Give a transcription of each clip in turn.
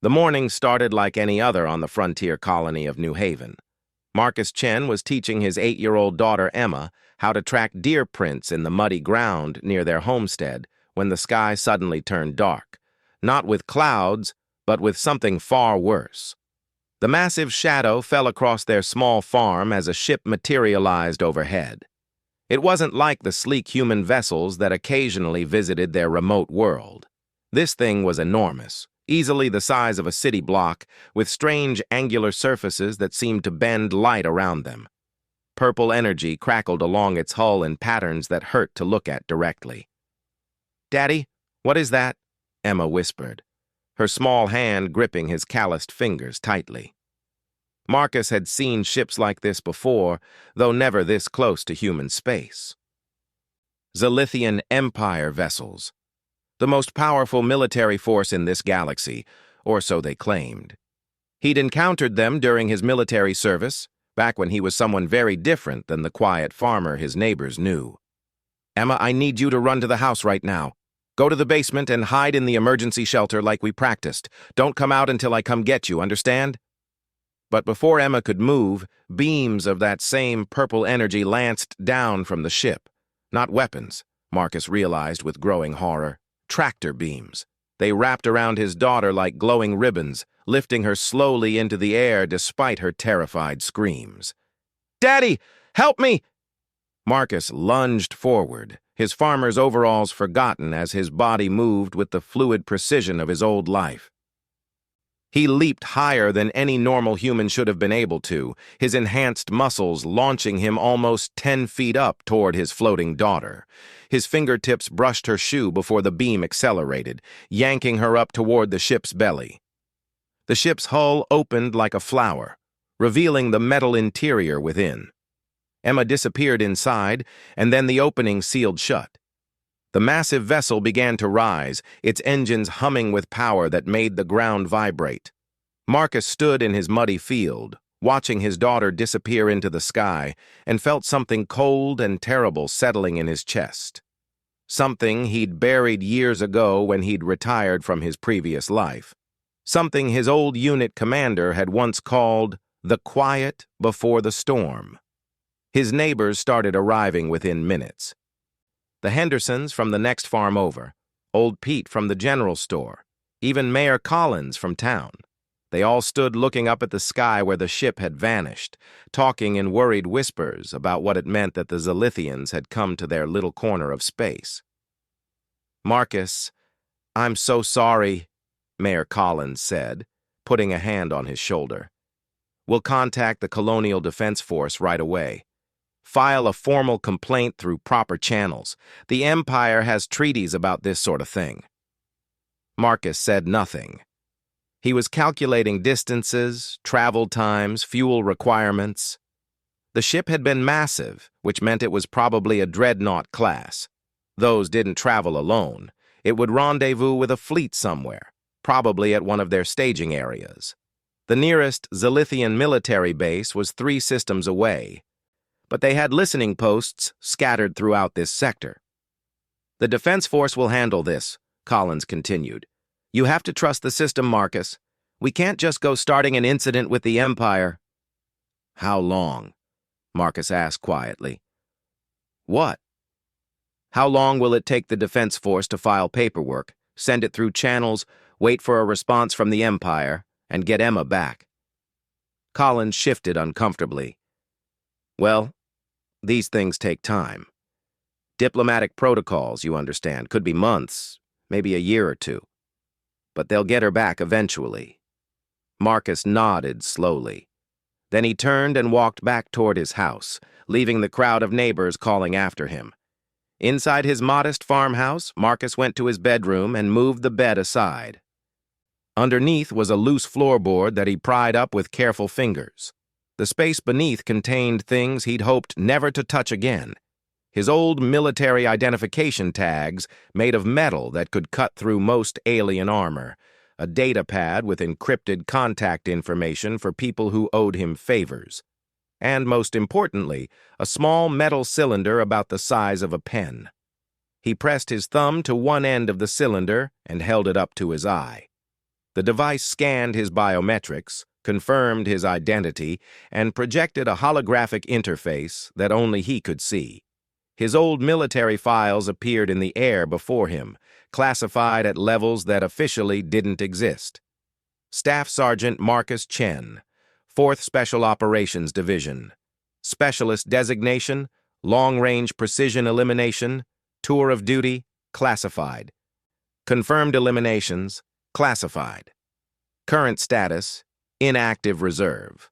The morning started like any other on the frontier colony of New Haven. Marcus Chen was teaching his 8-year-old daughter Emma how to track deer prints in the muddy ground near their homestead when the sky suddenly turned dark, not with clouds, but with something far worse. The massive shadow fell across their small farm as a ship materialized overhead. It wasn't like the sleek human vessels that occasionally visited their remote world. This thing was enormous, easily the size of a city block, with strange angular surfaces that seemed to bend light around them. Purple energy crackled along its hull in patterns that hurt to look at directly. "Daddy, what is that?" Emma whispered, her small hand gripping his calloused fingers tightly. Marcus had seen ships like this before, though never this close to human space. Zilithian Empire vessels, the most powerful military force in this galaxy, or so they claimed. He'd encountered them during his military service, back when he was someone very different than the quiet farmer his neighbors knew. "Emma, I need you to run to the house right now. Go to the basement and hide in the emergency shelter like we practiced. Don't come out until I come get you, understand?" But before Emma could move, beams of that same purple energy lanced down from the ship. Not weapons, Marcus realized with growing horror. Tractor beams. They wrapped around his daughter like glowing ribbons, lifting her slowly into the air despite her terrified screams. "Daddy, help me!" Marcus lunged forward, his farmer's overalls forgotten as his body moved with the fluid precision of his old life. He leaped higher than any normal human should have been able to, his enhanced muscles launching him almost 10 feet up toward his floating daughter. His fingertips brushed her shoe before the beam accelerated, yanking her up toward the ship's belly. The ship's hull opened like a flower, revealing the metal interior within. Emma disappeared inside, and then the opening sealed shut. The massive vessel began to rise, its engines humming with power that made the ground vibrate. Marcus stood in his muddy field, watching his daughter disappear into the sky, and felt something cold and terrible settling in his chest. Something he'd buried years ago when he'd retired from his previous life. Something his old unit commander had once called the quiet before the storm. His neighbors started arriving within minutes. The Hendersons from the next farm over, old Pete from the general store, even Mayor Collins from town. They all stood looking up at the sky where the ship had vanished, talking in worried whispers about what it meant that the Zilithians had come to their little corner of space. "Marcus, I'm so sorry," Mayor Collins said, putting a hand on his shoulder. "We'll contact the Colonial Defense Force right away. File a formal complaint through proper channels. The Empire has treaties about this sort of thing." Marcus said nothing. He was calculating distances, travel times, fuel requirements. The ship had been massive, which meant it was probably a dreadnought class. Those didn't travel alone. It would rendezvous with a fleet somewhere, probably at one of their staging areas. The nearest Zilithian military base was 3 systems away, but they had listening posts scattered throughout this sector. "The Defense Force will handle this," Collins continued. "You have to trust the system, Marcus. We can't just go starting an incident with the Empire." "How long?" Marcus asked quietly. "What?" "How long will it take the Defense Force to file paperwork, send it through channels, wait for a response from the Empire, and get Emma back?" Collins shifted uncomfortably. "Well, these things take time. Diplomatic protocols, you understand, could be months, maybe a year or 2. But they'll get her back eventually." Marcus nodded slowly. Then he turned and walked back toward his house, leaving the crowd of neighbors calling after him. Inside his modest farmhouse, Marcus went to his bedroom and moved the bed aside. Underneath was a loose floorboard that he pried up with careful fingers. The space beneath contained things he'd hoped never to touch again. His old military identification tags made of metal that could cut through most alien armor, a data pad with encrypted contact information for people who owed him favors, and most importantly, a small metal cylinder about the size of a pen. He pressed his thumb to one end of the cylinder and held it up to his eye. The device scanned his biometrics, confirmed his identity, and projected a holographic interface that only he could see. His old military files appeared in the air before him, classified at levels that officially didn't exist. Staff Sergeant Marcus Chen, 4th Special Operations Division. Specialist designation, long-range precision elimination, tour of duty, classified. Confirmed eliminations, classified. Current status, inactive reserve.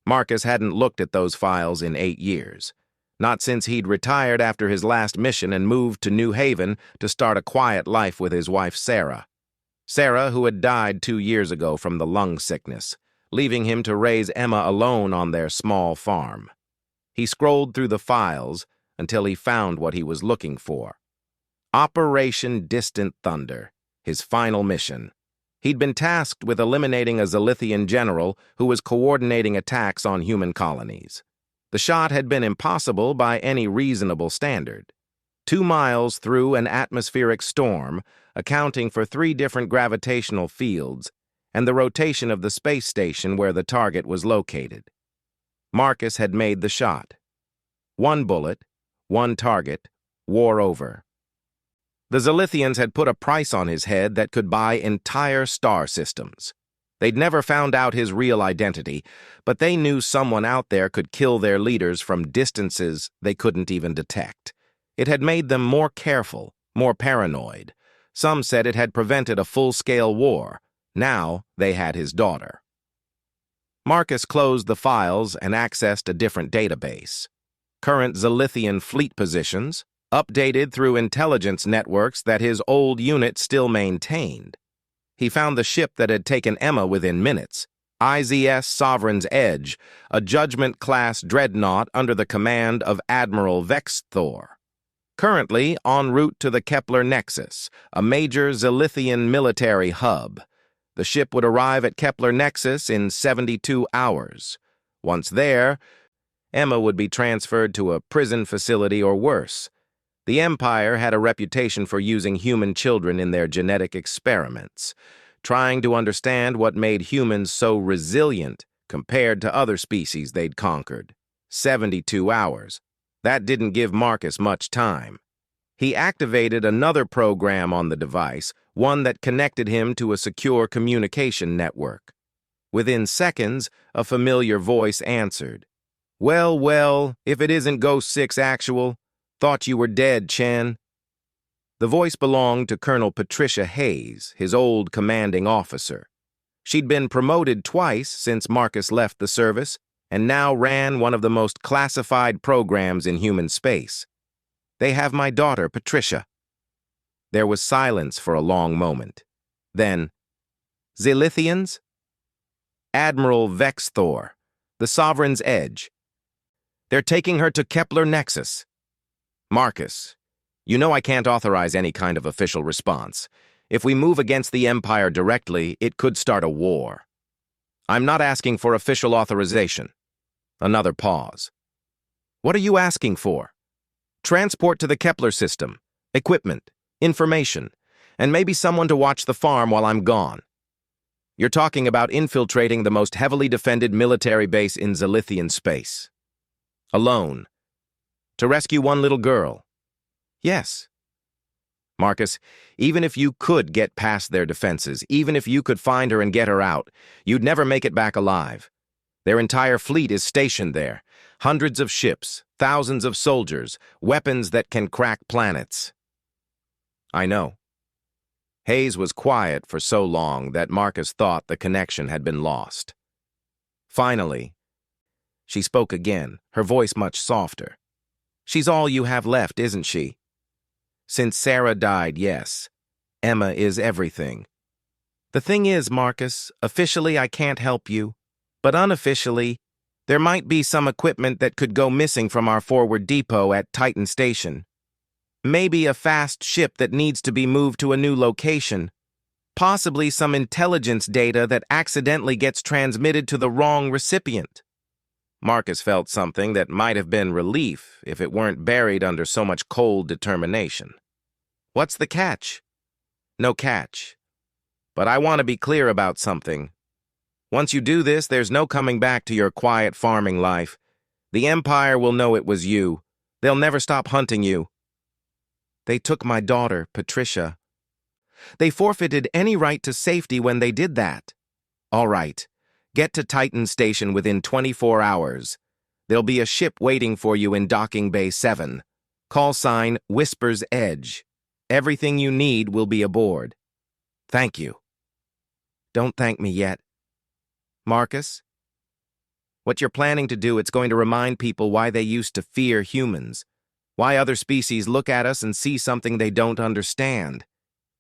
Marcus hadn't looked at those files in 8 years. Not since he'd retired after his last mission and moved to New Haven to start a quiet life with his wife Sarah. Sarah, who had died 2 years ago from the lung sickness, leaving him to raise Emma alone on their small farm. He scrolled through the files until he found what he was looking for. Operation Distant Thunder, his final mission. He'd been tasked with eliminating a Zilithian general who was coordinating attacks on human colonies. The shot had been impossible by any reasonable standard. 2 miles through an atmospheric storm, accounting for 3 different gravitational fields, and the rotation of the space station where the target was located. Marcus had made the shot. 1 bullet, 1 target, war over. The Zilithians had put a price on his head that could buy entire star systems. They'd never found out his real identity, but they knew someone out there could kill their leaders from distances they couldn't even detect. It had made them more careful, more paranoid. Some said it had prevented a full-scale war. Now they had his daughter. Marcus closed the files and accessed a different database. Current Zilithian fleet positions, updated through intelligence networks that his old unit still maintained. He found the ship that had taken Emma within minutes, IZS Sovereign's Edge, a Judgment-class dreadnought under the command of Admiral Vexthor. Currently en route to the Kepler Nexus, a major Zilithian military hub. The ship would arrive at Kepler Nexus in 72 hours. Once there, Emma would be transferred to a prison facility or worse. The Empire had a reputation for using human children in their genetic experiments, trying to understand what made humans so resilient compared to other species they'd conquered. 72 hours. That didn't give Marcus much time. He activated another program on the device, one that connected him to a secure communication network. Within seconds, a familiar voice answered. Well, if it isn't Ghost 6 Actual. Thought you were dead, Chen." The voice belonged to Colonel Patricia Hayes, his old commanding officer. She'd been promoted twice since Marcus left the service, and now ran one of the most classified programs in human space. "They have my daughter, Patricia." There was silence for a long moment. Then, "Zilithians?" "Admiral Vexthor, the Sovereign's Edge. They're taking her to Kepler Nexus." "Marcus, you know I can't authorize any kind of official response. If we move against the Empire directly, it could start a war. I'm not asking for official authorization." Another pause. "What are you asking for?" "Transport to the Kepler system, equipment, information, and maybe someone to watch the farm while I'm gone." "You're talking about infiltrating the most heavily defended military base in Zilithian space. Alone. To rescue one little girl." "Yes." "Marcus, even if you could get past their defenses, even if you could find her and get her out, you'd never make it back alive. Their entire fleet is stationed there. Hundreds of ships, thousands of soldiers, weapons that can crack planets." "I know." Hayes was quiet for so long that Marcus thought the connection had been lost. Finally, she spoke again, her voice much softer. "She's all you have left, isn't she?" "Since Sarah died, yes. Emma is everything." "The thing is, Marcus, officially I can't help you, but unofficially, there might be some equipment that could go missing from our forward depot at Titan Station. Maybe a fast ship that needs to be moved to a new location. Possibly some intelligence data that accidentally gets transmitted to the wrong recipient." Marcus felt something that might have been relief if it weren't buried under so much cold determination. "What's the catch?" "No catch. But I want to be clear about something. Once you do this, there's no coming back to your quiet farming life. The Empire will know it was you. They'll never stop hunting you. They took my daughter, Patricia. They forfeited any right to safety when they did that. All right. Get to Titan Station within 24 hours. There'll be a ship waiting for you in Docking Bay 7. Call sign Whisper's Edge. Everything you need will be aboard. Thank you. Don't thank me yet. Marcus? What you're planning to do, it's going to remind people why they used to fear humans. Why other species look at us and see something they don't understand.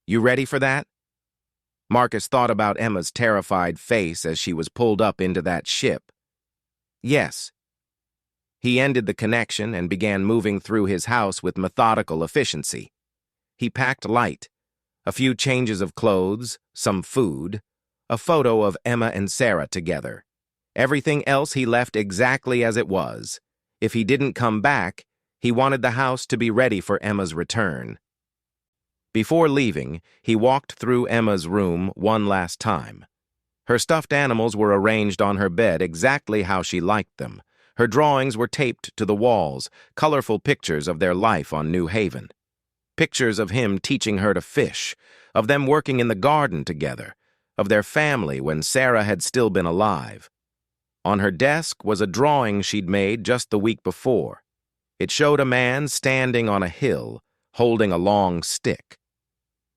You ready for that? Marcus thought about Emma's terrified face as she was pulled up into that ship. Yes. He ended the connection and began moving through his house with methodical efficiency. He packed light, a few changes of clothes, some food, a photo of Emma and Sarah together. Everything else he left exactly as it was. If he didn't come back, he wanted the house to be ready for Emma's return. Before leaving, he walked through Emma's room one last time. Her stuffed animals were arranged on her bed exactly how she liked them. Her drawings were taped to the walls, colorful pictures of their life on New Haven. Pictures of him teaching her to fish, of them working in the garden together, of their family when Sarah had still been alive. On her desk was a drawing she'd made just the week before. It showed a man standing on a hill, holding a long stick.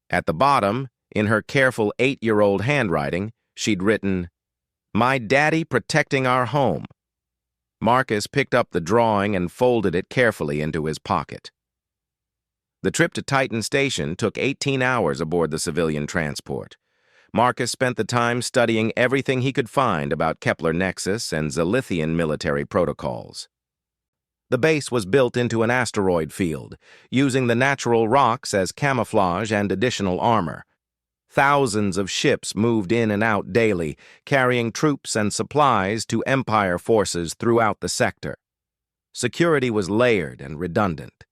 At the bottom, in her careful 8-year-old handwriting, she'd written, "My daddy protecting our home." Marcus picked up the drawing and folded it carefully into his pocket. The trip to Titan Station took 18 hours aboard the civilian transport. Marcus spent the time studying everything he could find about Kepler Nexus and Zilithian military protocols. The base was built into an asteroid field, using the natural rocks as camouflage and additional armor. Thousands of ships moved in and out daily, carrying troops and supplies to Empire forces throughout the sector. Security was layered and redundant.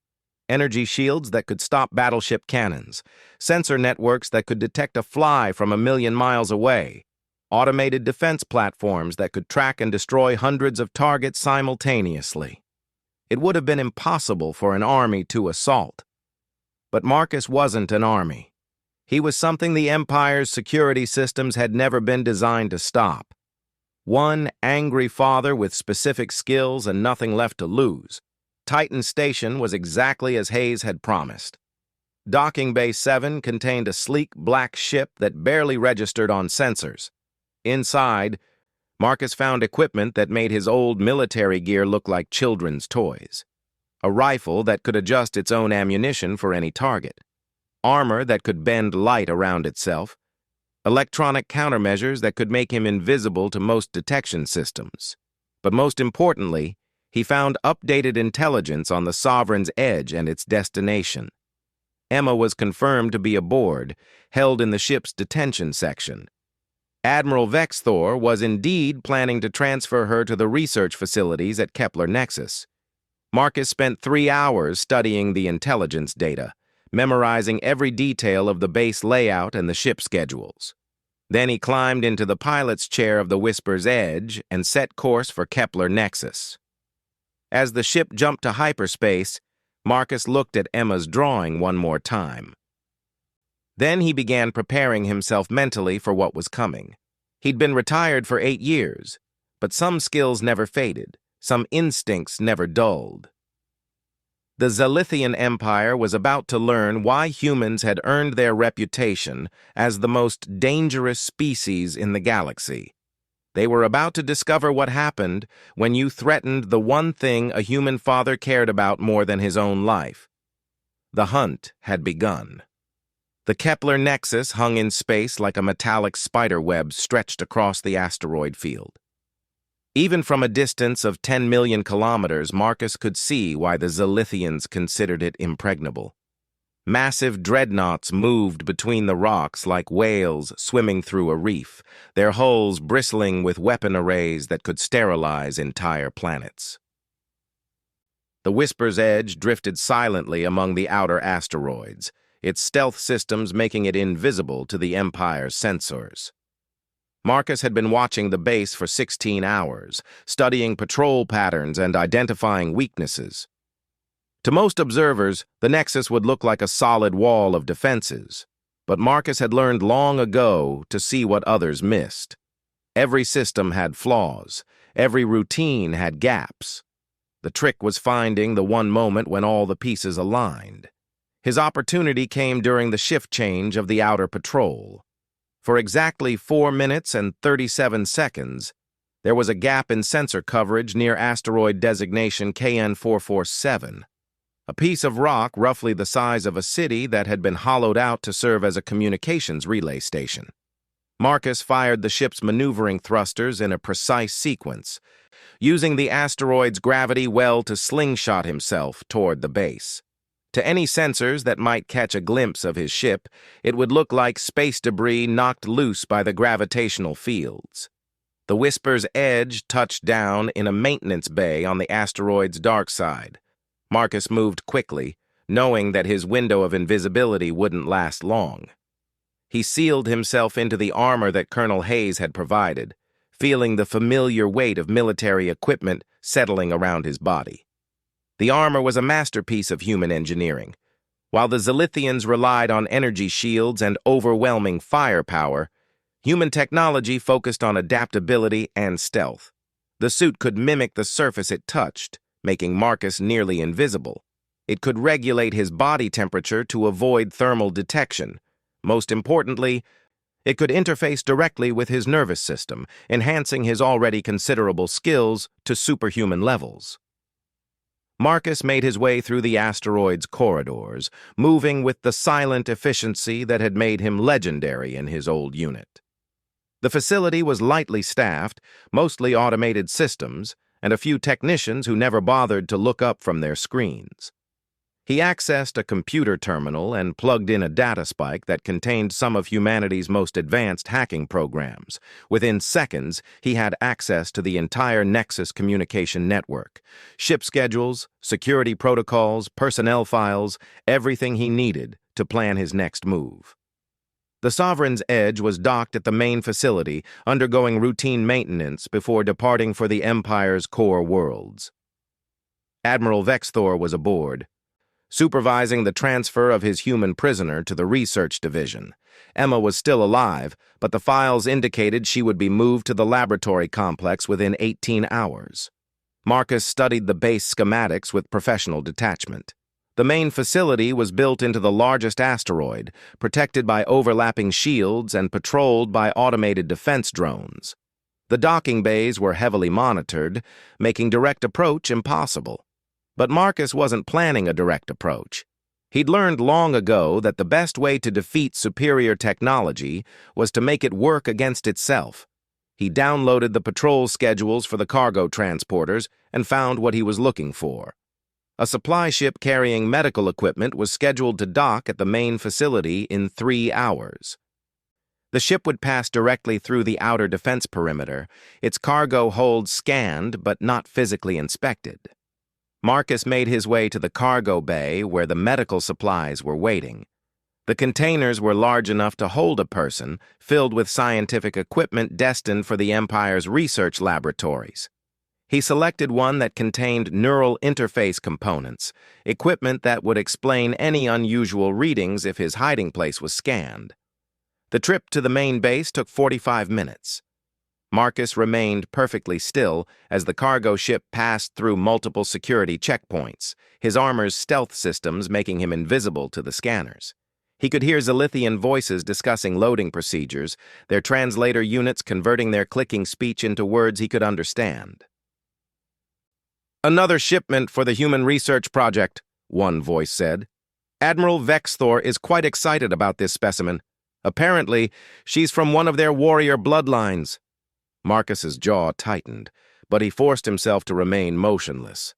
Energy shields that could stop battleship cannons, sensor networks that could detect a fly from 1,000,000 miles away, automated defense platforms that could track and destroy hundreds of targets simultaneously. It would have been impossible for an army to assault. But Marcus wasn't an army. He was something the Empire's security systems had never been designed to stop. One angry father with specific skills and nothing left to lose. Titan Station was exactly as Hayes had promised. Docking Bay 7 contained a sleek black ship that barely registered on sensors. Inside, Marcus found equipment that made his old military gear look like children's toys. A rifle that could adjust its own ammunition for any target. Armor that could bend light around itself. Electronic countermeasures that could make him invisible to most detection systems. But most importantly, he found updated intelligence on the Sovereign's edge and its destination. Emma was confirmed to be aboard, held in the ship's detention section. Admiral Vexthor was indeed planning to transfer her to the research facilities at Kepler Nexus. Marcus spent 3 hours studying the intelligence data, memorizing every detail of the base layout and the ship schedules. Then he climbed into the pilot's chair of the Whisper's Edge and set course for Kepler Nexus. As the ship jumped to hyperspace, Marcus looked at Emma's drawing one more time. Then he began preparing himself mentally for what was coming. He'd been retired for 8 years, but some skills never faded, some instincts never dulled. The Zilithian Empire was about to learn why humans had earned their reputation as the most dangerous species in the galaxy. They were about to discover what happened when you threatened the one thing a human father cared about more than his own life. The hunt had begun. The Kepler Nexus hung in space like a metallic spider web stretched across the asteroid field. Even from a distance of 10 million kilometers, Marcus could see why the Zilithians considered it impregnable. Massive dreadnoughts moved between the rocks like whales swimming through a reef, their hulls bristling with weapon arrays that could sterilize entire planets. The Whisper's Edge drifted silently among the outer asteroids, its stealth systems making it invisible to the Empire's sensors. Marcus had been watching the base for 16 hours, studying patrol patterns and identifying weaknesses. To most observers, the Nexus would look like a solid wall of defenses, but Marcus had learned long ago to see what others missed. Every system had flaws. Every routine had gaps. The trick was finding the one moment when all the pieces aligned. His opportunity came during the shift change of the outer patrol. For exactly 4 minutes and 37 seconds, there was a gap in sensor coverage near asteroid designation KN447, a piece of rock roughly the size of a city that had been hollowed out to serve as a communications relay station. Marcus fired the ship's maneuvering thrusters in a precise sequence, using the asteroid's gravity well to slingshot himself toward the base. To any sensors that might catch a glimpse of his ship, it would look like space debris knocked loose by the gravitational fields. The Whisper's edge touched down in a maintenance bay on the asteroid's dark side. Marcus moved quickly, knowing that his window of invisibility wouldn't last long. He sealed himself into the armor that Colonel Hayes had provided, feeling the familiar weight of military equipment settling around his body. The armor was a masterpiece of human engineering. While the Zilithians relied on energy shields and overwhelming firepower, human technology focused on adaptability and stealth. The suit could mimic the surface it touched, making Marcus nearly invisible. It could regulate his body temperature to avoid thermal detection. Most importantly, it could interface directly with his nervous system, enhancing his already considerable skills to superhuman levels. Marcus made his way through the asteroid's corridors, moving with the silent efficiency that had made him legendary in his old unit. The facility was lightly staffed, mostly automated systems, and a few technicians who never bothered to look up from their screens. He accessed a computer terminal and plugged in a data spike that contained some of humanity's most advanced hacking programs. Within seconds, he had access to the entire Nexus communication network. Ship schedules, security protocols, personnel files, everything he needed to plan his next move. The Sovereign's Edge was docked at the main facility, undergoing routine maintenance before departing for the Empire's core worlds. Admiral Vexthor was aboard, supervising the transfer of his human prisoner to the research division. Emma was still alive, but the files indicated she would be moved to the laboratory complex within 18 hours. Marcus studied the base schematics with professional detachment. The main facility was built into the largest asteroid, protected by overlapping shields and patrolled by automated defense drones. The docking bays were heavily monitored, making direct approach impossible. But Marcus wasn't planning a direct approach. He'd learned long ago that the best way to defeat superior technology was to make it work against itself. He downloaded the patrol schedules for the cargo transporters and found what he was looking for. A supply ship carrying medical equipment was scheduled to dock at the main facility in 3 hours. The ship would pass directly through the outer defense perimeter, its cargo hold scanned but not physically inspected. Marcus made his way to the cargo bay where the medical supplies were waiting. The containers were large enough to hold a person, filled with scientific equipment destined for the Empire's research laboratories. He selected one that contained neural interface components, equipment that would explain any unusual readings if his hiding place was scanned. The trip to the main base took 45 minutes. Marcus remained perfectly still as the cargo ship passed through multiple security checkpoints, his armor's stealth systems making him invisible to the scanners. He could hear Zilithian voices discussing loading procedures, their translator units converting their clicking speech into words he could understand. "Another shipment for the Human Research Project," one voice said. "Admiral Vexthor is quite excited about this specimen. Apparently, she's from one of their warrior bloodlines." Marcus's jaw tightened, but he forced himself to remain motionless.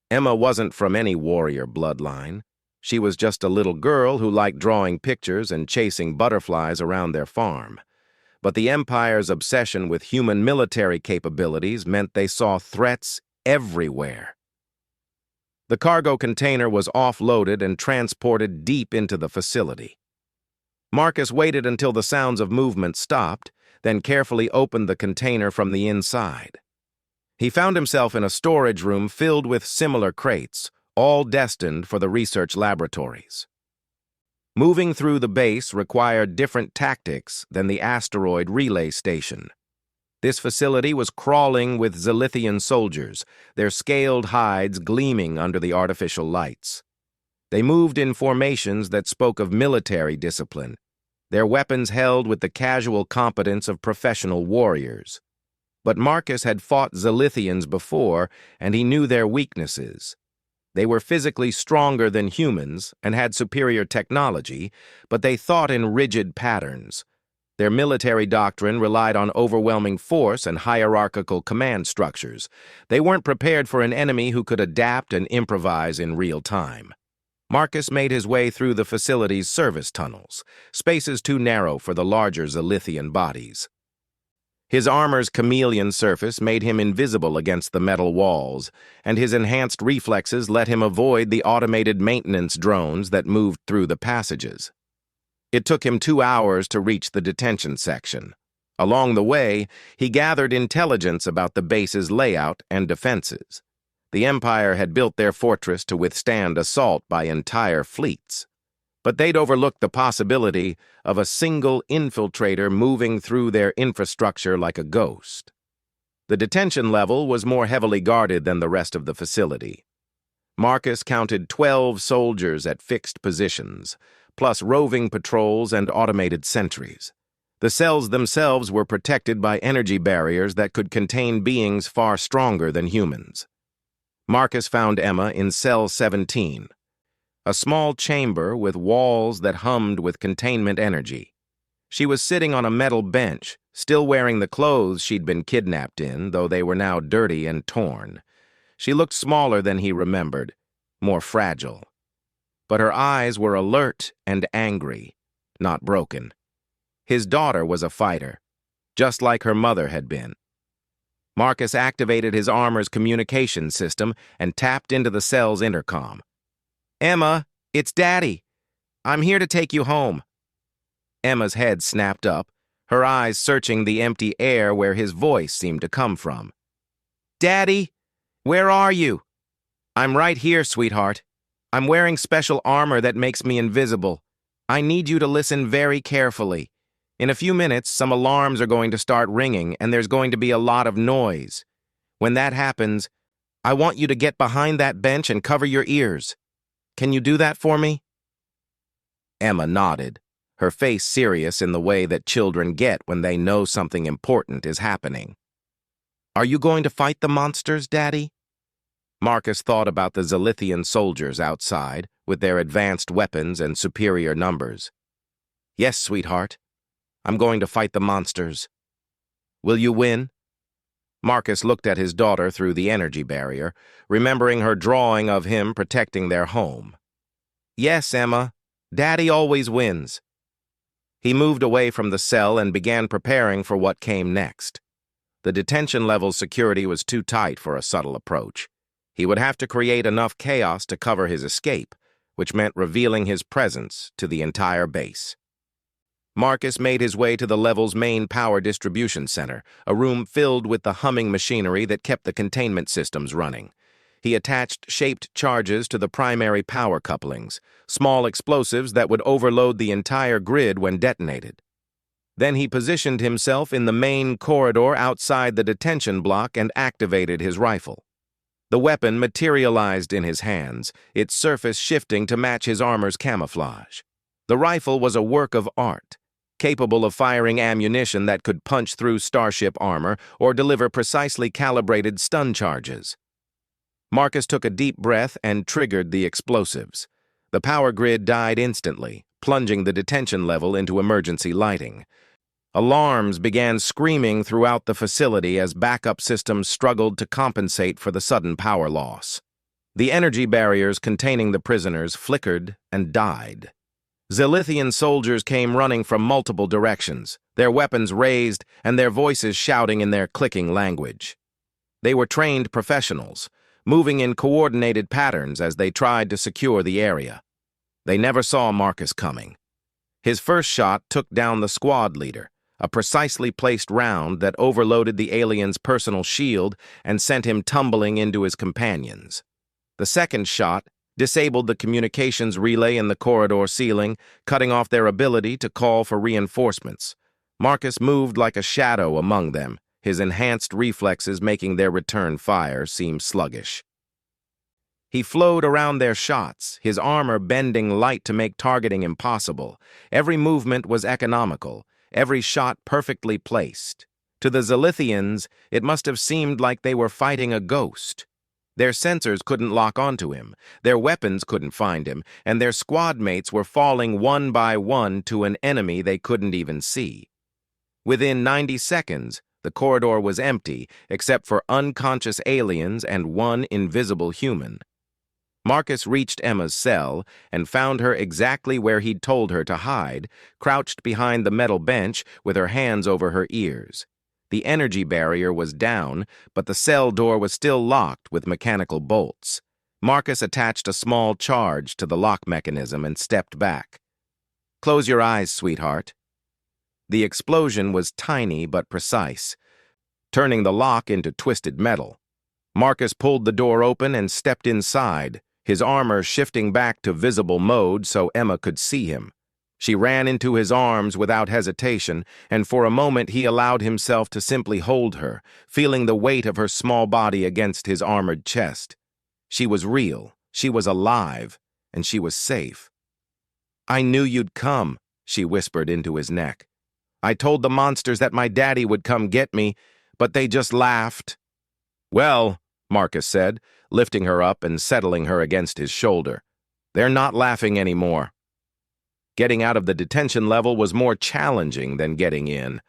Emma wasn't from any warrior bloodline. She was just a little girl who liked drawing pictures and chasing butterflies around their farm. But the Empire's obsession with human military capabilities meant they saw threats everywhere. The cargo container was offloaded and transported deep into the facility. Marcus waited until the sounds of movement stopped, then carefully opened the container from the inside. He found himself in a storage room filled with similar crates, all destined for the research laboratories. Moving through the base required different tactics than the asteroid relay station. This facility was crawling with Zilithian soldiers, their scaled hides gleaming under the artificial lights. They moved in formations that spoke of military discipline, their weapons held with the casual competence of professional warriors. But Marcus had fought Zilithians before, and he knew their weaknesses. They were physically stronger than humans and had superior technology, but they thought in rigid patterns. Their military doctrine relied on overwhelming force and hierarchical command structures. They weren't prepared for an enemy who could adapt and improvise in real time. Marcus made his way through the facility's service tunnels, spaces too narrow for the larger Zilithian bodies. His armor's chameleon surface made him invisible against the metal walls, and his enhanced reflexes let him avoid the automated maintenance drones that moved through the passages. It took him 2 hours to reach the detention section. Along the way, he gathered intelligence about the base's layout and defenses. The Empire had built their fortress to withstand assault by entire fleets. But they'd overlooked the possibility of a single infiltrator moving through their infrastructure like a ghost. The detention level was more heavily guarded than the rest of the facility. Marcus counted 12 soldiers at fixed positions, plus roving patrols and automated sentries. The cells themselves were protected by energy barriers that could contain beings far stronger than humans. Marcus found Emma in Cell 17. A small chamber with walls that hummed with containment energy. She was sitting on a metal bench, still wearing the clothes she'd been kidnapped in, though they were now dirty and torn. She looked smaller than he remembered, more fragile. But her eyes were alert and angry, not broken. His daughter was a fighter, just like her mother had been. Marcus activated his armor's communication system and tapped into the cell's intercom. "Emma, it's Daddy. I'm here to take you home." Emma's head snapped up, her eyes searching the empty air where his voice seemed to come from. "Daddy, where are you?" "I'm right here, sweetheart. I'm wearing special armor that makes me invisible. I need you to listen very carefully. In a few minutes, some alarms are going to start ringing, and there's going to be a lot of noise. When that happens, I want you to get behind that bench and cover your ears. Can you do that for me?" Emma nodded, her face serious in the way that children get when they know something important is happening. "Are you going to fight the monsters, Daddy?" Marcus thought about the Zilithian soldiers outside, with their advanced weapons and superior numbers. "Yes, sweetheart. I'm going to fight the monsters." "Will you win?" Marcus looked at his daughter through the energy barrier, remembering her drawing of him protecting their home. "Yes, Emma. Daddy always wins." He moved away from the cell and began preparing for what came next. The detention level's security was too tight for a subtle approach. He would have to create enough chaos to cover his escape, which meant revealing his presence to the entire base. Marcus made his way to the level's main power distribution center, a room filled with the humming machinery that kept the containment systems running. He attached shaped charges to the primary power couplings, small explosives that would overload the entire grid when detonated. Then he positioned himself in the main corridor outside the detention block and activated his rifle. The weapon materialized in his hands, its surface shifting to match his armor's camouflage. The rifle was a work of art, capable of firing ammunition that could punch through starship armor or deliver precisely calibrated stun charges. Marcus took a deep breath and triggered the explosives. The power grid died instantly, plunging the detention level into emergency lighting. Alarms began screaming throughout the facility as backup systems struggled to compensate for the sudden power loss. The energy barriers containing the prisoners flickered and died. Zilithian soldiers came running from multiple directions, their weapons raised and their voices shouting in their clicking language. They were trained professionals, moving in coordinated patterns as they tried to secure the area. They never saw Marcus coming. His first shot took down the squad leader, a precisely placed round that overloaded the alien's personal shield and sent him tumbling into his companions. The second shot disabled the communications relay in the corridor ceiling, cutting off their ability to call for reinforcements. Marcus moved like a shadow among them, his enhanced reflexes making their return fire seem sluggish. He flowed around their shots, his armor bending light to make targeting impossible. Every movement was economical, every shot perfectly placed. To the Zilithians, it must have seemed like they were fighting a ghost. Their sensors couldn't lock onto him, their weapons couldn't find him, and their squad mates were falling one by one to an enemy they couldn't even see. Within 90 seconds, the corridor was empty, except for unconscious aliens and one invisible human. Marcus reached Emma's cell and found her exactly where he'd told her to hide, crouched behind the metal bench with her hands over her ears. The energy barrier was down, but the cell door was still locked with mechanical bolts. Marcus attached a small charge to the lock mechanism and stepped back. "Close your eyes, sweetheart." The explosion was tiny but precise, turning the lock into twisted metal. Marcus pulled the door open and stepped inside, his armor shifting back to visible mode so Emma could see him. She ran into his arms without hesitation, and for a moment he allowed himself to simply hold her, feeling the weight of her small body against his armored chest. She was real, she was alive, and she was safe. "I knew you'd come," she whispered into his neck. "I told the monsters that my daddy would come get me, but they just laughed." "Well," Marcus said, lifting her up and settling her against his shoulder, "they're not laughing anymore." Getting out of the detention level was more challenging than getting in.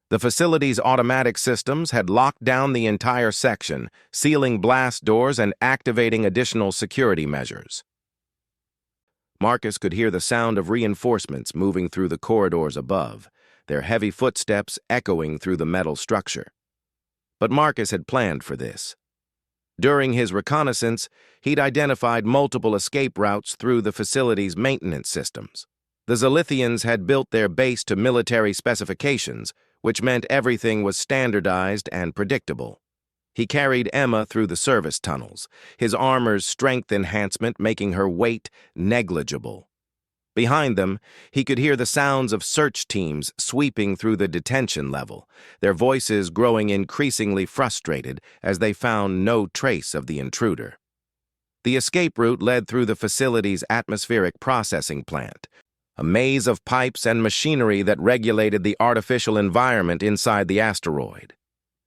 The facility's automatic systems had locked down the entire section, sealing blast doors and activating additional security measures. Marcus could hear the sound of reinforcements moving through the corridors above, their heavy footsteps echoing through the metal structure. But Marcus had planned for this. During his reconnaissance, he'd identified multiple escape routes through the facility's maintenance systems. The Zilithians had built their base to military specifications, which meant everything was standardized and predictable. He carried Emma through the service tunnels, his armor's strength enhancement making her weight negligible. Behind them, he could hear the sounds of search teams sweeping through the detention level, their voices growing increasingly frustrated as they found no trace of the intruder. The escape route led through the facility's atmospheric processing plant, a maze of pipes and machinery that regulated the artificial environment inside the asteroid.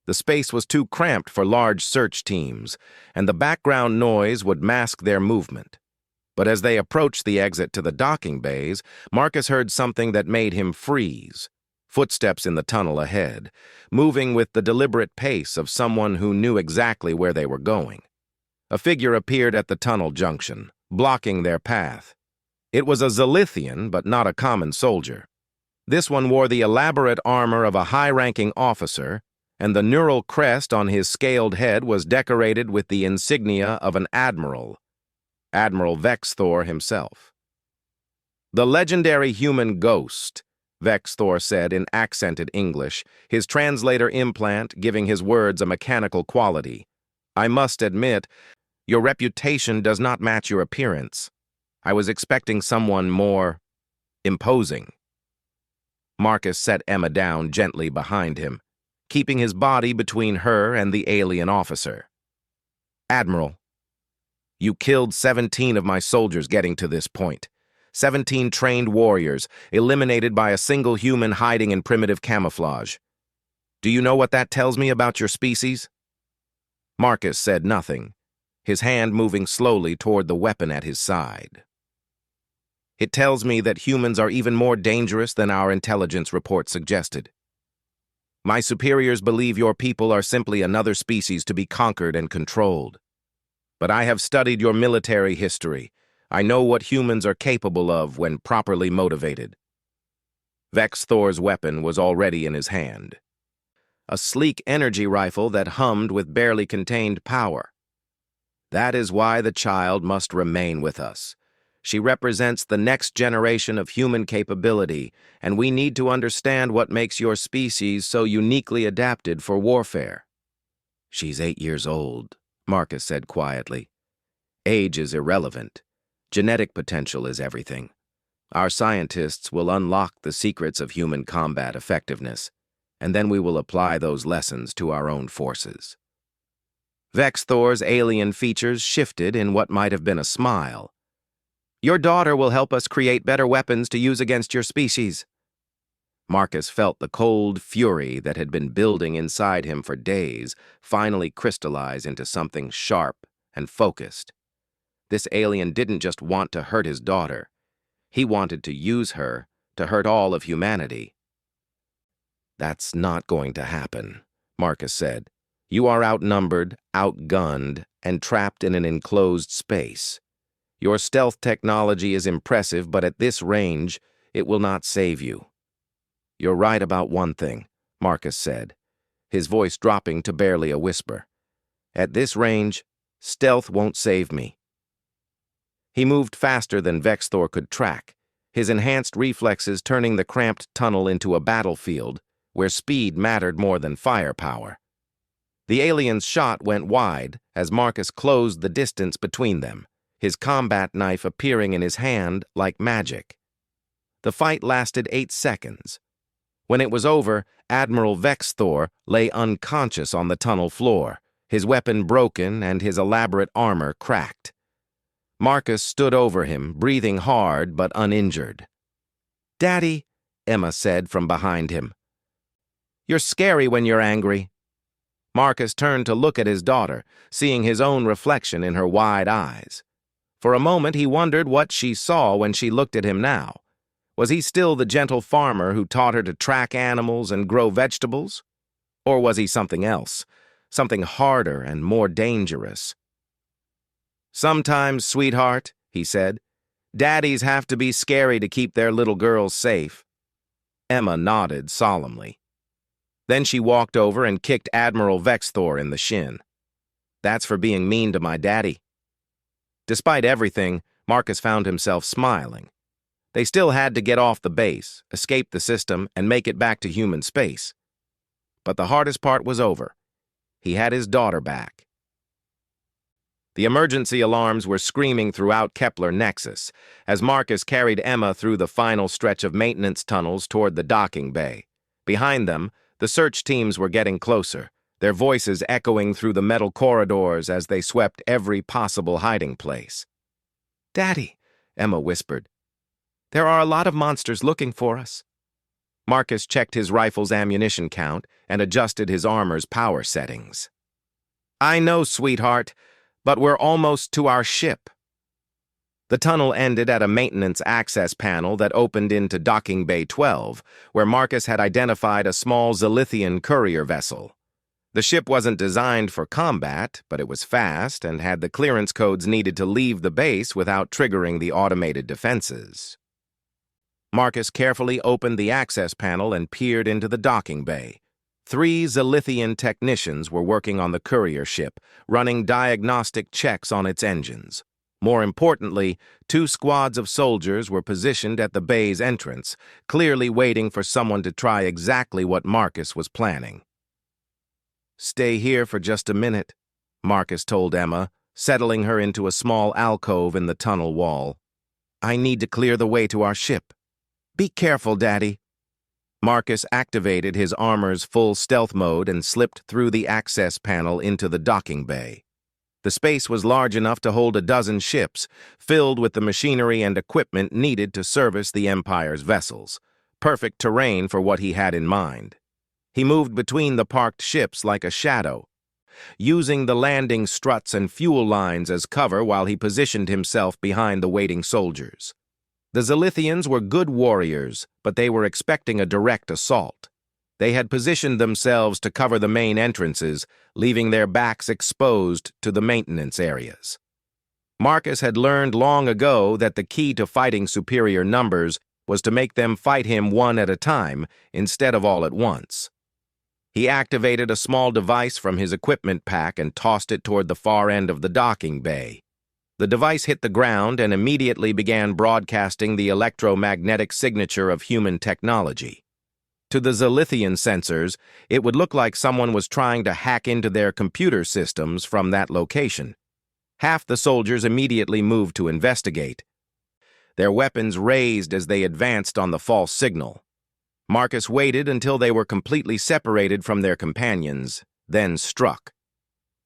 The space was too cramped for large search teams, and the background noise would mask their movement. But as they approached the exit to the docking bays, Marcus heard something that made him freeze. Footsteps in the tunnel ahead, moving with the deliberate pace of someone who knew exactly where they were going. A figure appeared at the tunnel junction, blocking their path. It was a Zilithian, but not a common soldier. This one wore the elaborate armor of a high-ranking officer, and the neural crest on his scaled head was decorated with the insignia of an admiral, Admiral Vexthor himself. "The legendary human ghost," Vexthor said in accented English, his translator implant giving his words a mechanical quality. "I must admit, your reputation does not match your appearance. I was expecting someone more imposing." Marcus set Emma down gently behind him, keeping his body between her and the alien officer. "Admiral, you killed 17 of my soldiers getting to this point. 17 trained warriors, eliminated by a single human hiding in primitive camouflage. Do you know what that tells me about your species?" Marcus said nothing, his hand moving slowly toward the weapon at his side. "It tells me that humans are even more dangerous than our intelligence report suggested. My superiors believe your people are simply another species to be conquered and controlled. But I have studied your military history. I know what humans are capable of when properly motivated." Vexthor's weapon was already in his hand. A sleek energy rifle that hummed with barely contained power. That is why the child must remain with us. She represents the next generation of human capability, and we need to understand what makes your species so uniquely adapted for warfare. She's 8 years old, Marcus said quietly. Age is irrelevant. Genetic potential is everything. Our scientists will unlock the secrets of human combat effectiveness, and then we will apply those lessons to our own forces. Vex Thor's alien features shifted in what might have been a smile. Your daughter will help us create better weapons to use against your species. Marcus felt the cold fury that had been building inside him for days finally crystallize into something sharp and focused. This alien didn't just want to hurt his daughter. He wanted to use her to hurt all of humanity. That's not going to happen, Marcus said. You are outnumbered, outgunned, and trapped in an enclosed space. Your stealth technology is impressive, but at this range, it will not save you. You're right about one thing, Marcus said, his voice dropping to barely a whisper. At this range, stealth won't save me. He moved faster than Vex Thor could track, his enhanced reflexes turning the cramped tunnel into a battlefield where speed mattered more than firepower. The alien's shot went wide as Marcus closed the distance between them, his combat knife appearing in his hand like magic. The fight lasted 8 seconds. When it was over, Admiral Vex Thor lay unconscious on the tunnel floor, his weapon broken and his elaborate armor cracked. Marcus stood over him, breathing hard but uninjured. "Daddy," Emma said from behind him. "You're scary when you're angry." Marcus turned to look at his daughter, seeing his own reflection in her wide eyes. For a moment he wondered what she saw when she looked at him now. Was he still the gentle farmer who taught her to track animals and grow vegetables? Or was he something else, something harder and more dangerous? "Sometimes, sweetheart," he said, "daddies have to be scary to keep their little girls safe." Emma nodded solemnly. Then she walked over and kicked Admiral Vex Thor in the shin. "That's for being mean to my daddy." Despite everything, Marcus found himself smiling. They still had to get off the base, escape the system, and make it back to human space. But the hardest part was over. He had his daughter back. The emergency alarms were screaming throughout Kepler Nexus as Marcus carried Emma through the final stretch of maintenance tunnels toward the docking bay. Behind them, the search teams were getting closer, their voices echoing through the metal corridors as they swept every possible hiding place. "Daddy," Emma whispered, "there are a lot of monsters looking for us." Marcus checked his rifle's ammunition count and adjusted his armor's power settings. "I know, sweetheart, but we're almost to our ship." The tunnel ended at a maintenance access panel that opened into Docking Bay 12, where Marcus had identified a small Zilithian courier vessel. The ship wasn't designed for combat, but it was fast and had the clearance codes needed to leave the base without triggering the automated defenses. Marcus carefully opened the access panel and peered into the docking bay. 3 Zilithian technicians were working on the courier ship, running diagnostic checks on its engines. More importantly, 2 squads of soldiers were positioned at the bay's entrance, clearly waiting for someone to try exactly what Marcus was planning. "Stay here for just a minute," Marcus told Emma, settling her into a small alcove in the tunnel wall. "I need to clear the way to our ship." "Be careful, Daddy." Marcus activated his armor's full stealth mode and slipped through the access panel into the docking bay. The space was large enough to hold a dozen ships, filled with the machinery and equipment needed to service the Empire's vessels. Perfect terrain for what he had in mind. He moved between the parked ships like a shadow, using the landing struts and fuel lines as cover while he positioned himself behind the waiting soldiers. The Zilithians were good warriors, but they were expecting a direct assault. They had positioned themselves to cover the main entrances, leaving their backs exposed to the maintenance areas. Marcus had learned long ago that the key to fighting superior numbers was to make them fight him one at a time instead of all at once. He activated a small device from his equipment pack and tossed it toward the far end of the docking bay. The device hit the ground and immediately began broadcasting the electromagnetic signature of human technology. To the Zilithian sensors, it would look like someone was trying to hack into their computer systems from that location. Half the soldiers immediately moved to investigate, their weapons raised as they advanced on the false signal. Marcus waited until they were completely separated from their companions, then struck.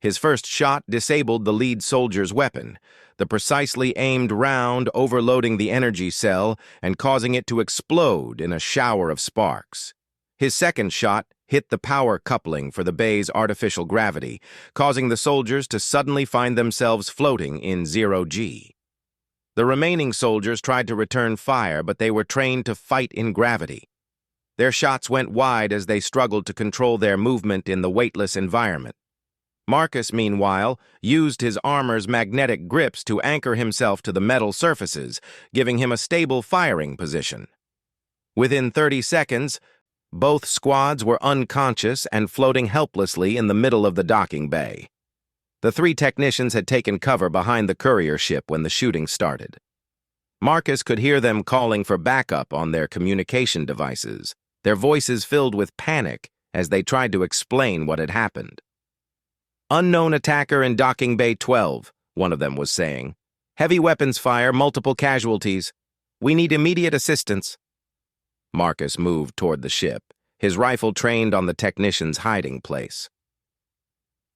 His first shot disabled the lead soldier's weapon, the precisely aimed round overloading the energy cell and causing it to explode in a shower of sparks. His second shot hit the power coupling for the bay's artificial gravity, causing the soldiers to suddenly find themselves floating in 0G. The remaining soldiers tried to return fire, but they were trained to fight in gravity. Their shots went wide as they struggled to control their movement in the weightless environment. Marcus, meanwhile, used his armor's magnetic grips to anchor himself to the metal surfaces, giving him a stable firing position. Within 30 seconds, both squads were unconscious and floating helplessly in the middle of the docking bay. The three technicians had taken cover behind the courier ship when the shooting started. Marcus could hear them calling for backup on their communication devices, their voices filled with panic as they tried to explain what had happened. "Unknown attacker in docking bay 12, one of them was saying. "Heavy weapons fire, multiple casualties. We need immediate assistance." Marcus moved toward the ship, his rifle trained on the technician's hiding place.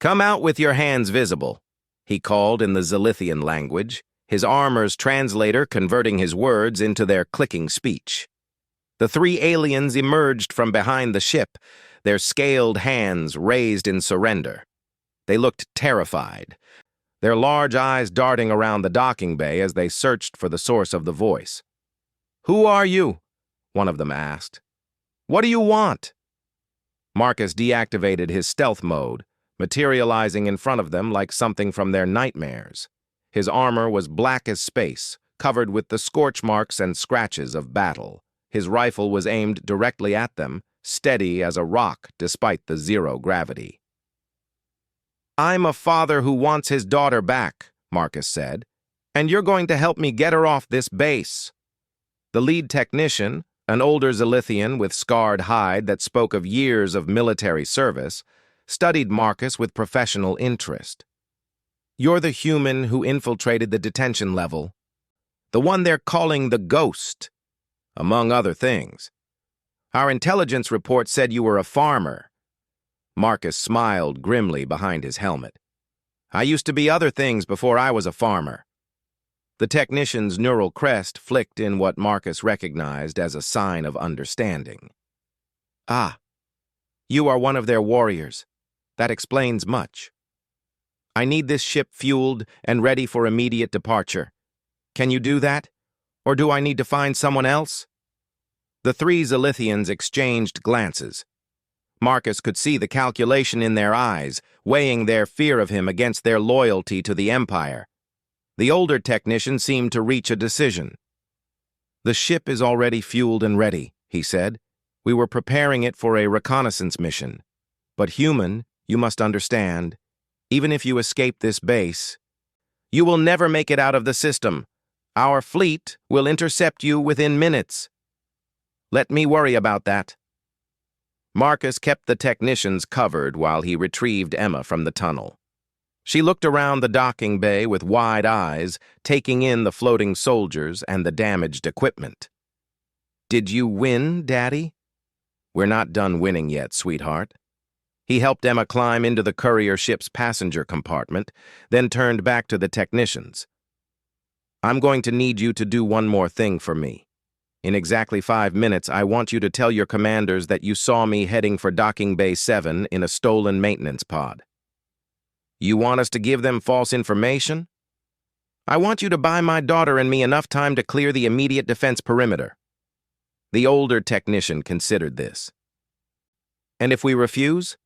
"Come out with your hands visible," he called in the Zilithian language, his armor's translator converting his words into their clicking speech. The three aliens emerged from behind the ship, their scaled hands raised in surrender. They looked terrified, their large eyes darting around the docking bay as they searched for the source of the voice. "Who are you?" one of them asked. "What do you want?" Marcus deactivated his stealth mode, materializing in front of them like something from their nightmares. His armor was black as space, covered with the scorch marks and scratches of battle. His rifle was aimed directly at them, steady as a rock despite the zero gravity. "I'm a father who wants his daughter back," Marcus said, "and you're going to help me get her off this base." The lead technician, an older Zilithian with scarred hide that spoke of years of military service, studied Marcus with professional interest. "You're the human who infiltrated the detention level. The one they're calling the Ghost, among other things. Our intelligence report said you were a farmer." Marcus smiled grimly behind his helmet. "I used to be other things before I was a farmer." The technician's neural crest flicked in what Marcus recognized as a sign of understanding. "Ah, you are one of their warriors. That explains much. I need this ship fueled and ready for immediate departure. Can you do that? Or do I need to find someone else?" The three Zilithians exchanged glances. Marcus could see the calculation in their eyes, weighing their fear of him against their loyalty to the Empire. The older technician seemed to reach a decision. "The ship is already fueled and ready," he said. "We were preparing it for a reconnaissance mission. But human, you must understand, even if you escape this base, you will never make it out of the system. Our fleet will intercept you within minutes. Let me worry about that." Marcus kept the technicians covered while he retrieved Emma from the tunnel. She looked around the docking bay with wide eyes, taking in the floating soldiers and the damaged equipment. "Did you win, Daddy?" "We're not done winning yet, sweetheart." He helped Emma climb into the courier ship's passenger compartment, then turned back to the technicians. "I'm going to need you to do one more thing for me. In exactly 5 minutes, I want you to tell your commanders that you saw me heading for Docking Bay 7 in a stolen maintenance pod." "You want us to give them false information?" "I want you to buy my daughter and me enough time to clear the immediate defense perimeter." The older technician considered this. "And if we refuse?"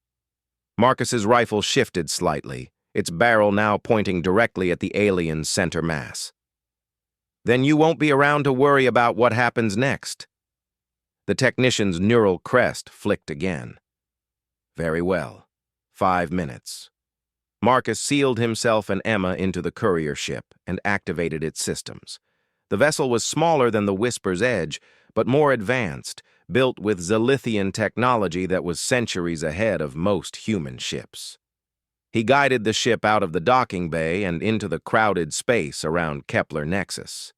Marcus's rifle shifted slightly, its barrel now pointing directly at the alien's center mass. "Then you won't be around to worry about what happens next." The technician's neural crest flicked again. Very well. 5 minutes. Marcus sealed himself and Emma into the courier ship and activated its systems. The vessel was smaller than the Whisper's Edge, but more advanced, built with Zilithian technology that was centuries ahead of most human ships. He guided the ship out of the docking bay and into the crowded space around Kepler Nexus.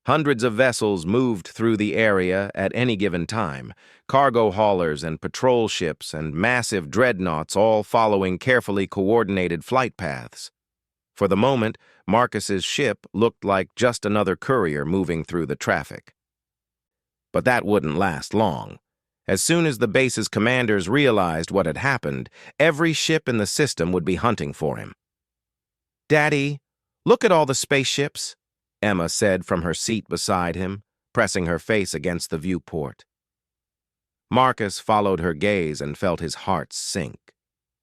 Hundreds of vessels moved through the area at any given time, cargo haulers and patrol ships and massive dreadnoughts all following carefully coordinated flight paths. For the moment, Marcus's ship looked like just another courier moving through the traffic. But that wouldn't last long. As soon as the base's commanders realized what had happened, every ship in the system would be hunting for him. "Daddy, look at all the spaceships," Emma said from her seat beside him, pressing her face against the viewport. Marcus followed her gaze and felt his heart sink.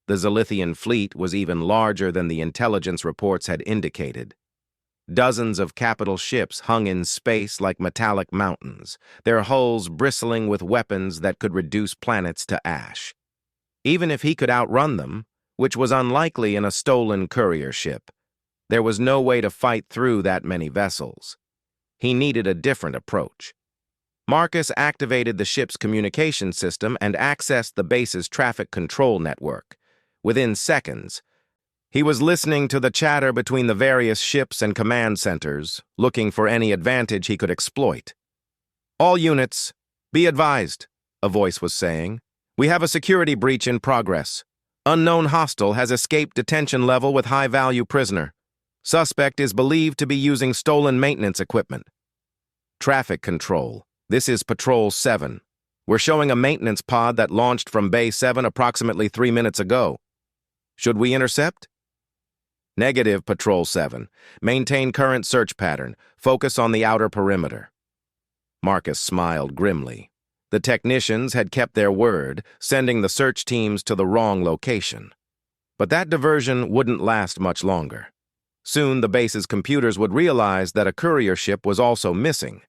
The Zilithian fleet was even larger than the intelligence reports had indicated. Dozens of capital ships hung in space like metallic mountains, their hulls bristling with weapons that could reduce planets to ash. Even if he could outrun them, which was unlikely in a stolen courier ship, there was no way to fight through that many vessels. He needed a different approach. Marcus activated the ship's communication system and accessed the base's traffic control network. Within seconds, he was listening to the chatter between the various ships and command centers, looking for any advantage he could exploit. "All units, be advised," a voice was saying. "We have a security breach in progress. Unknown hostile has escaped detention level with high-value prisoner. Suspect is believed to be using stolen maintenance equipment." "Traffic control. This is Patrol 7. We're showing a maintenance pod that launched from Bay 7 approximately 3 minutes ago. Should we intercept?" "Negative, Patrol 7. Maintain current search pattern. Focus on the outer perimeter." Marcus smiled grimly. The technicians had kept their word, sending the search teams to the wrong location. But that diversion wouldn't last much longer. Soon the base's computers would realize that a courier ship was also missing.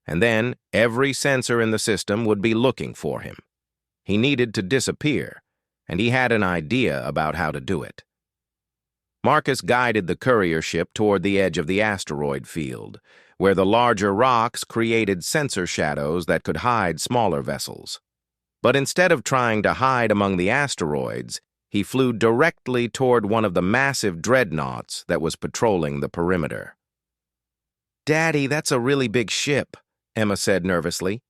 And then every sensor in the system would be looking for him. He needed to disappear, and he had an idea about how to do it. Marcus guided the courier ship toward the edge of the asteroid field, where the larger rocks created sensor shadows that could hide smaller vessels. But instead of trying to hide among the asteroids, he flew directly toward one of the massive dreadnoughts that was patrolling the perimeter. "Daddy, that's a really big ship," Emma said nervously.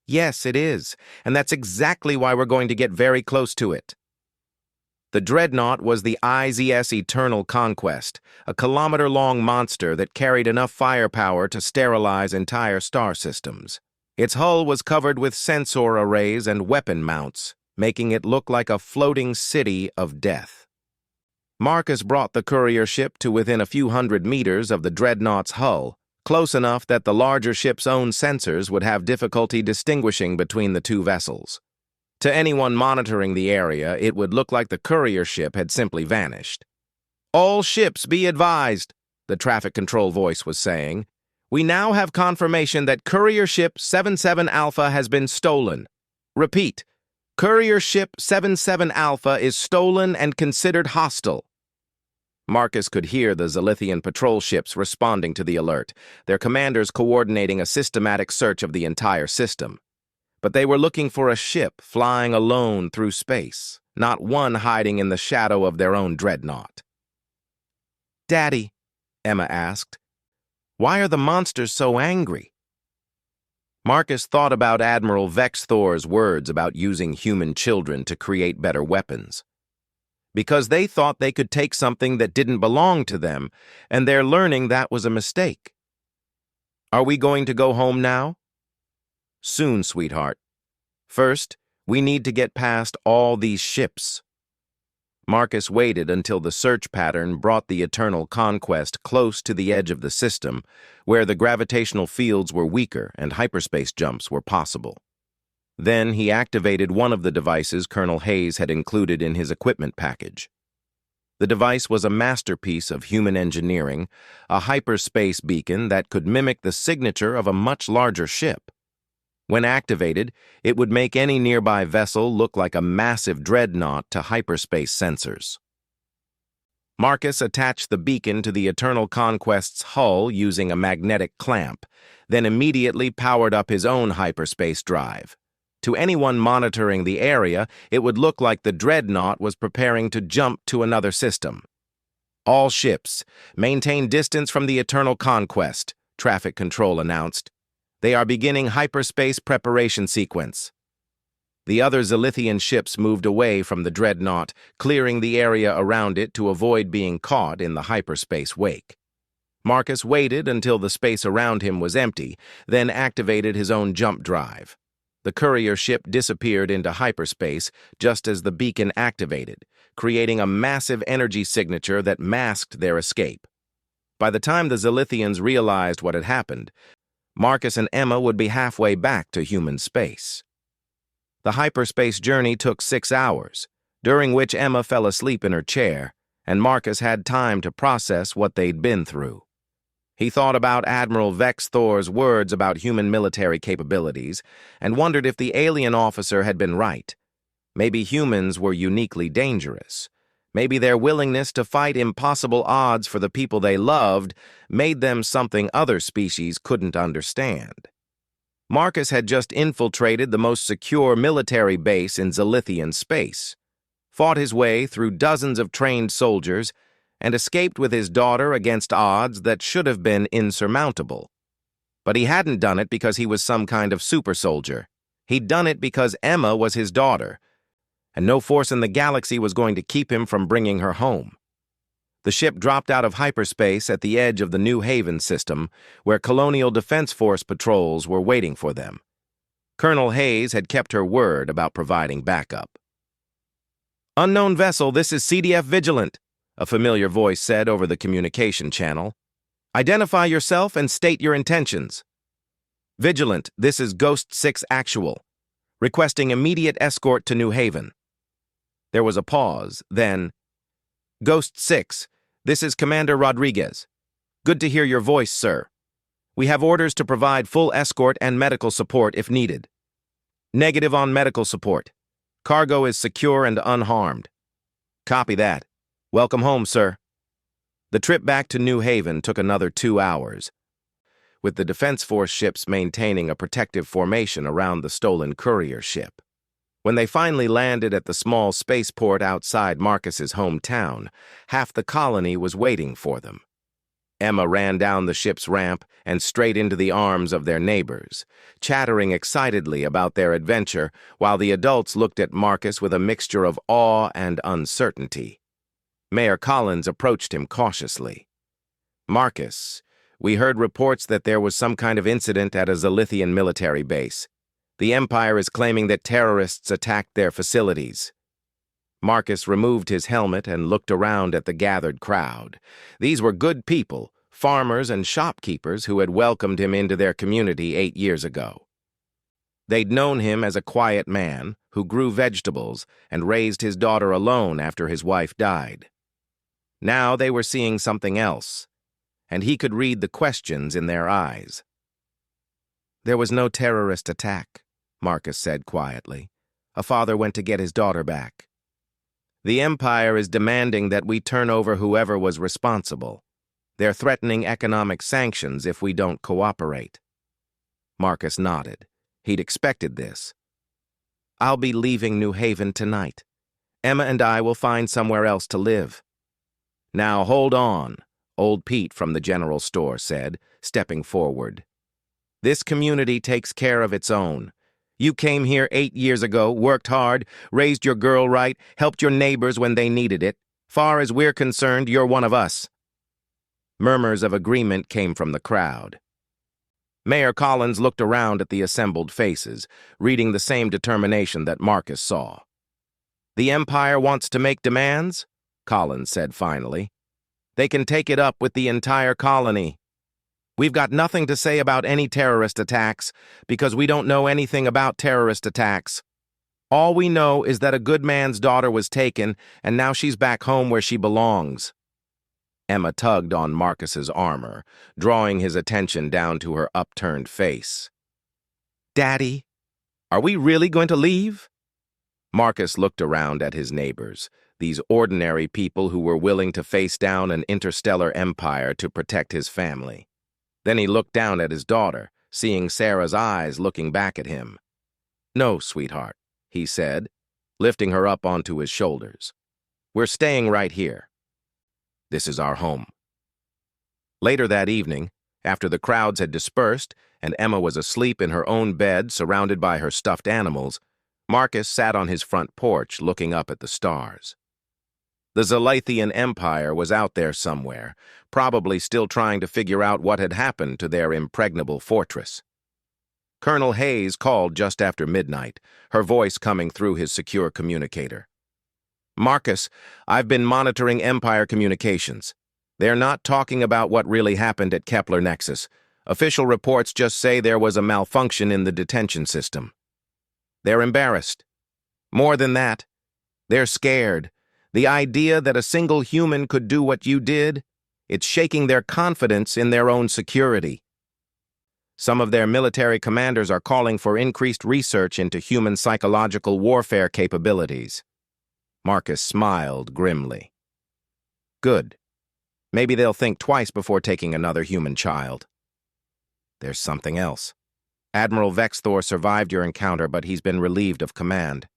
"Yes, it is, and that's exactly why we're going to get very close to it." The dreadnought was the IZS Eternal Conquest, a kilometer-long monster that carried enough firepower to sterilize entire star systems. Its hull was covered with sensor arrays and weapon mounts, making it look like a floating city of death. Marcus brought the courier ship to within a few hundred meters of the dreadnought's hull, close enough that the larger ship's own sensors would have difficulty distinguishing between the two vessels. To anyone monitoring the area, it would look like the courier ship had simply vanished. "All ships be advised," the traffic control voice was saying. "We now have confirmation that courier ship 77 Alpha has been stolen. Repeat, courier ship 77 Alpha is stolen and considered hostile." Marcus could hear the Zilithian patrol ships responding to the alert, their commanders coordinating a systematic search of the entire system. But they were looking for a ship flying alone through space, not one hiding in the shadow of their own dreadnought. "Daddy," Emma asked, "why are the monsters so angry?" Marcus thought about Admiral Vex Thor's words about using human children to create better weapons. Because they thought they could take something that didn't belong to them, and they're learning that was a mistake. "Are we going to go home now?" "Soon, sweetheart. First, we need to get past all these ships." Marcus waited until the search pattern brought the Eternal Conquest close to the edge of the system, where the gravitational fields were weaker and hyperspace jumps were possible. Then he activated one of the devices Colonel Hayes had included in his equipment package. The device was a masterpiece of human engineering, a hyperspace beacon that could mimic the signature of a much larger ship. When activated, it would make any nearby vessel look like a massive dreadnought to hyperspace sensors. Marcus attached the beacon to the Eternal Conquest's hull using a magnetic clamp, then immediately powered up his own hyperspace drive. To anyone monitoring the area, it would look like the dreadnought was preparing to jump to another system. "All ships, maintain distance from the Eternal Conquest," traffic control announced. "They are beginning hyperspace preparation sequence." The other Zilithian ships moved away from the dreadnought, clearing the area around it to avoid being caught in the hyperspace wake. Marcus waited until the space around him was empty, then activated his own jump drive. The courier ship disappeared into hyperspace just as the beacon activated, creating a massive energy signature that masked their escape. By the time the Zilithians realized what had happened, Marcus and Emma would be halfway back to human space. The hyperspace journey took 6 hours, during which Emma fell asleep in her chair, and Marcus had time to process what they'd been through. He thought about Admiral Vex Thor's words about human military capabilities and wondered if the alien officer had been right. Maybe humans were uniquely dangerous. Maybe their willingness to fight impossible odds for the people they loved made them something other species couldn't understand. Marcus had just infiltrated the most secure military base in Zilithian space, fought his way through dozens of trained soldiers, and escaped with his daughter against odds that should have been insurmountable. But he hadn't done it because he was some kind of super soldier. He'd done it because Emma was his daughter, and no force in the galaxy was going to keep him from bringing her home. The ship dropped out of hyperspace at the edge of the New Haven system, where Colonial Defense Force patrols were waiting for them. Colonel Hayes had kept her word about providing backup. "Unknown vessel, this is CDF Vigilant," a familiar voice said over the communication channel. "Identify yourself and state your intentions." "Vigilant, this is Ghost 6 Actual. Requesting immediate escort to New Haven." There was a pause, then, "Ghost 6, this is Commander Rodriguez. Good to hear your voice, sir. We have orders to provide full escort and medical support if needed." "Negative on medical support. Cargo is secure and unharmed." "Copy that. Welcome home, sir." The trip back to New Haven took another 2 hours, with the Defense Force ships maintaining a protective formation around the stolen courier ship. When they finally landed at the small spaceport outside Marcus's hometown, half the colony was waiting for them. Emma ran down the ship's ramp and straight into the arms of their neighbors, chattering excitedly about their adventure, while the adults looked at Marcus with a mixture of awe and uncertainty. Mayor Collins approached him cautiously. "Marcus, we heard reports that there was some kind of incident at a Zilithian military base. The Empire is claiming that terrorists attacked their facilities." Marcus removed his helmet and looked around at the gathered crowd. These were good people, farmers and shopkeepers who had welcomed him into their community 8 years ago. They'd known him as a quiet man who grew vegetables and raised his daughter alone after his wife died. Now they were seeing something else, and he could read the questions in their eyes. "There was no terrorist attack," Marcus said quietly. "A father went to get his daughter back. The Empire is demanding that we turn over whoever was responsible. They're threatening economic sanctions if we don't cooperate." Marcus nodded. He'd expected this. "I'll be leaving New Haven tonight. Emma and I will find somewhere else to live." "Now hold on," old Pete from the general store said, stepping forward. "This community takes care of its own. You came here 8 years ago, worked hard, raised your girl right, helped your neighbors when they needed it. Far as we're concerned, you're one of us." Murmurs of agreement came from the crowd. Mayor Collins looked around at the assembled faces, reading the same determination that Marcus saw. "The Empire wants to make demands?" Collins said finally. "They can take it up with the entire colony. We've got nothing to say about any terrorist attacks because we don't know anything about terrorist attacks. All we know is that a good man's daughter was taken and now she's back home where she belongs." Emma tugged on Marcus's armor, drawing his attention down to her upturned face. Daddy, are we really going to leave? Marcus looked around at his neighbors, these ordinary people who were willing to face down an interstellar empire to protect his family. Then he looked down at his daughter, seeing Sarah's eyes looking back at him. "No, sweetheart," he said, lifting her up onto his shoulders. "We're staying right here. This is our home." Later that evening, after the crowds had dispersed and Emma was asleep in her own bed surrounded by her stuffed animals, Marcus sat on his front porch looking up at the stars. The Zalathian Empire was out there somewhere, probably still trying to figure out what had happened to their impregnable fortress. Colonel Hayes called just after midnight, her voice coming through his secure communicator. "Marcus, I've been monitoring Empire communications. They're not talking about what really happened at Kepler Nexus. Official reports just say there was a malfunction in the detention system. They're embarrassed. More than that, they're scared. The idea that a single human could do what you did, it's shaking their confidence in their own security. Some of their military commanders are calling for increased research into human psychological warfare capabilities." Marcus smiled grimly. "Good. Maybe they'll think twice before taking another human child." "There's something else. Admiral Vexthor survived your encounter, but he's been relieved of command.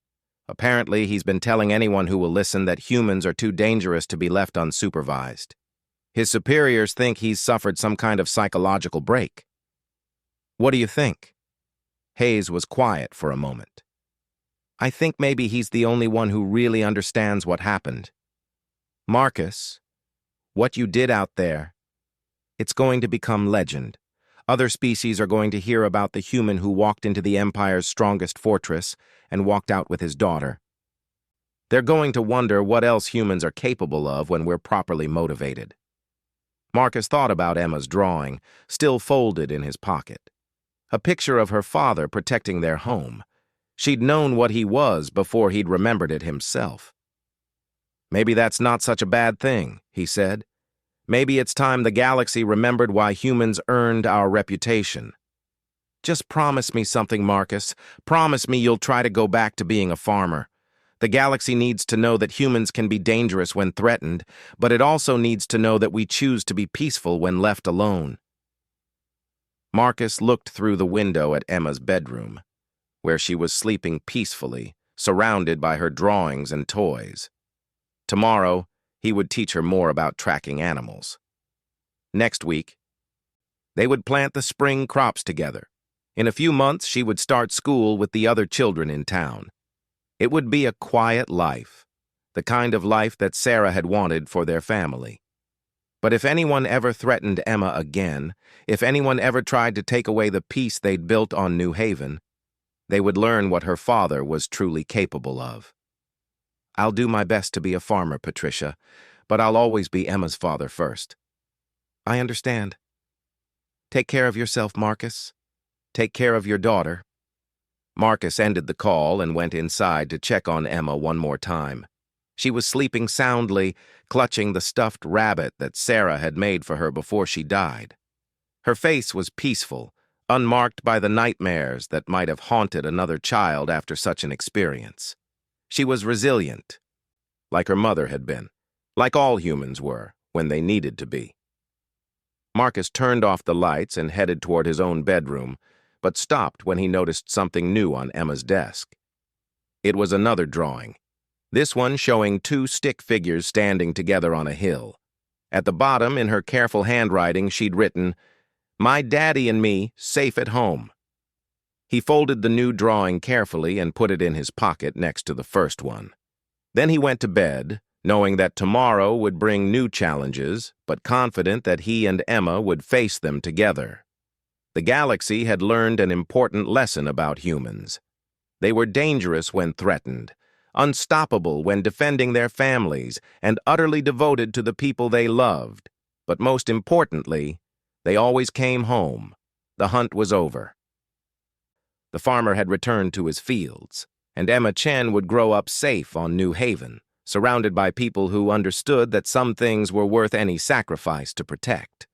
Apparently, he's been telling anyone who will listen that humans are too dangerous to be left unsupervised. His superiors think he's suffered some kind of psychological break." "What do you think?" Hayes was quiet for a moment. "I think maybe he's the only one who really understands what happened. Marcus, what you did out there, it's going to become legend. Other species are going to hear about the human who walked into the Empire's strongest fortress and walked out with his daughter. They're going to wonder what else humans are capable of when we're properly motivated." Marcus thought about Emma's drawing, still folded in his pocket. A picture of her father protecting their home. She'd known what he was before he'd remembered it himself. "Maybe that's not such a bad thing," he said. "Maybe it's time the galaxy remembered why humans earned our reputation. Just promise me something, Marcus. Promise me you'll try to go back to being a farmer. The galaxy needs to know that humans can be dangerous when threatened, but it also needs to know that we choose to be peaceful when left alone." Marcus looked through the window at Emma's bedroom, where she was sleeping peacefully, surrounded by her drawings and toys. Tomorrow, he would teach her more about tracking animals. Next week, they would plant the spring crops together. In a few months, she would start school with the other children in town. It would be a quiet life, the kind of life that Sarah had wanted for their family. But if anyone ever threatened Emma again, if anyone ever tried to take away the peace they'd built on New Haven, they would learn what her father was truly capable of. "I'll do my best to be a farmer, Patricia, but I'll always be Emma's father first." "I understand. Take care of yourself, Marcus. Take care of your daughter." Marcus ended the call and went inside to check on Emma one more time. She was sleeping soundly, clutching the stuffed rabbit that Sarah had made for her before she died. Her face was peaceful, unmarked by the nightmares that might have haunted another child after such an experience. She was resilient, like her mother had been, like all humans were when they needed to be. Marcus turned off the lights and headed toward his own bedroom, but stopped when he noticed something new on Emma's desk. It was another drawing, this one showing two stick figures standing together on a hill. At the bottom, in her careful handwriting, she'd written, "My daddy and me, safe at home." He folded the new drawing carefully and put it in his pocket next to the first one. Then he went to bed, knowing that tomorrow would bring new challenges, but confident that he and Emma would face them together. The galaxy had learned an important lesson about humans. They were dangerous when threatened, unstoppable when defending their families, and utterly devoted to the people they loved. But most importantly, they always came home. The hunt was over. The farmer had returned to his fields, and Emma Chen would grow up safe on New Haven, surrounded by people who understood that some things were worth any sacrifice to protect.